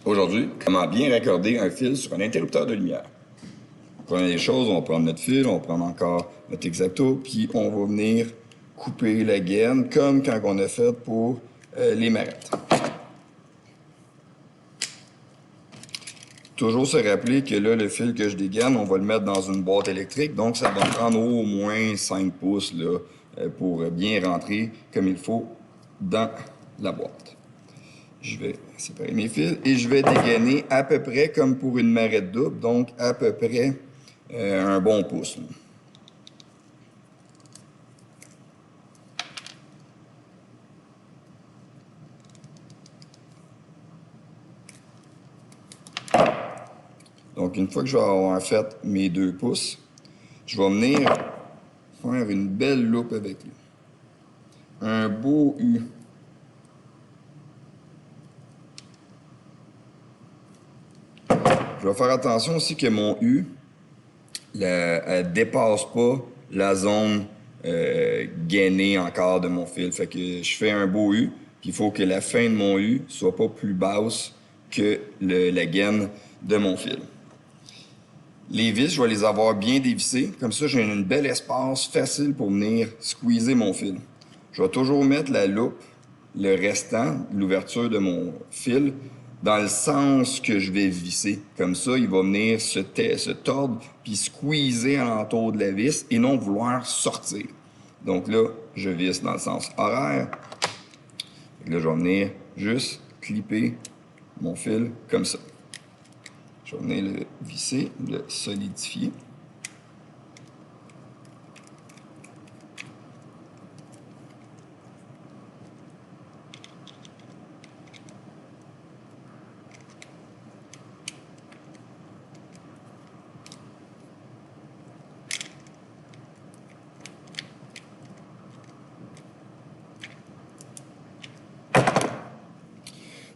Aujourd'hui, comment bien raccorder un fil sur un interrupteur de lumière. Première chose, on va prendre notre fil, on va prendre encore notre X-Acto, puis on va venir couper la gaine comme quand on a fait pour les marettes. Toujours se rappeler que là, le fil que je dégaine, on va le mettre dans une boîte électrique, donc ça va prendre au moins 5 pouces là, pour bien rentrer comme il faut dans la boîte. Je vais séparer mes fils et je vais dégainer à peu près comme pour une marette double, donc à peu près un bon pouce. Donc, une fois que je vais avoir fait mes 2 pouces, je vais venir faire une belle loupe avec lui. Un beau U. Je vais faire attention aussi que mon U ne dépasse pas la zone gainée encore de mon fil. Fait que je fais un beau U, puis il faut que la fin de mon U soit pas plus basse que la gaine de mon fil. Les vis, je vais les avoir bien dévissées. Comme ça, j'ai un bel espace facile pour venir squeezer mon fil. Je vais toujours mettre la loupe, le restant, l'ouverture de mon fil, dans le sens que je vais visser. Comme ça, il va venir se tordre puis squeezer alentour de la vis et non vouloir sortir. Donc là, je visse dans le sens horaire. Là, je vais venir juste clipper mon fil comme ça. Je vais venir le visser, le solidifier.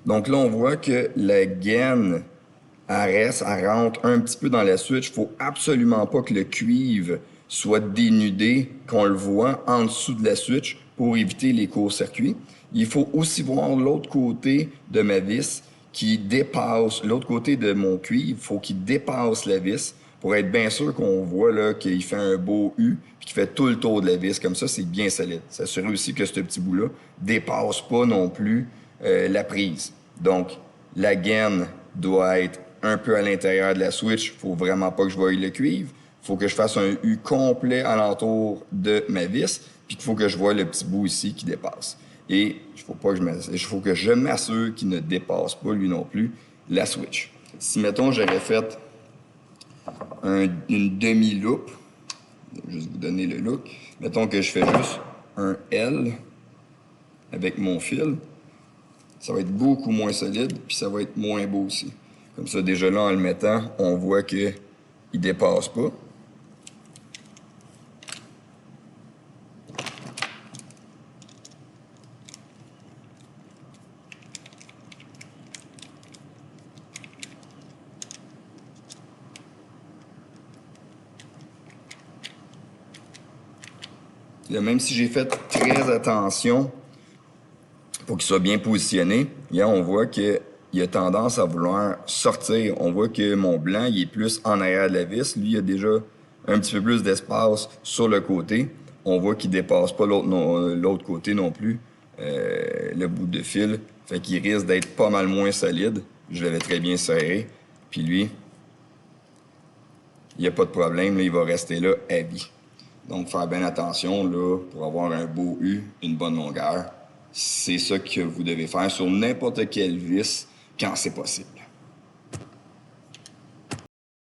Donc là, on voit que la gaine, elle rentre un petit peu dans la switch. Il ne faut absolument pas que le cuivre soit dénudé, qu'on le voit en dessous de la switch pour éviter les courts-circuits. Il faut aussi voir l'autre côté de ma vis qui dépasse, l'autre côté de mon cuivre, il faut qu'il dépasse la vis pour être bien sûr qu'on voit là qu'il fait un beau U puis qu'il fait tout le tour de la vis. Comme ça, c'est bien solide. S'assurer aussi que ce petit bout-là dépasse pas non plus la prise. Donc, la gaine doit être un peu à l'intérieur de la switch. Il ne faut vraiment pas que je voie le cuivre. Il faut que je fasse un U complet alentour de ma vis, puis il faut que je voie le petit bout ici qui dépasse. Et il faut que je m'assure qu'il ne dépasse pas, lui non plus, la switch. Si, mettons, j'aurais fait une demi-loupe, je vais juste vous donner le look, mettons que je fais juste un L avec mon fil, ça va être beaucoup moins solide, puis ça va être moins beau aussi. Comme ça, déjà là, en le mettant, on voit qu'il ne dépasse pas. Là, même si j'ai fait très attention pour qu'il soit bien positionné, là, on voit qu'il a tendance à vouloir sortir. On voit que mon blanc, il est plus en arrière de la vis. Lui, il a déjà un petit peu plus d'espace sur le côté. On voit qu'il ne dépasse pas l'autre côté non plus, le bout de fil. Fait qu'il risque d'être pas mal moins solide. Je l'avais très bien serré. Puis lui, il n'y a pas de problème. Là, il va rester là à vie. Donc, faire bien attention là, pour avoir un beau U, une bonne longueur. C'est ça que vous devez faire sur n'importe quelle vis quand c'est possible.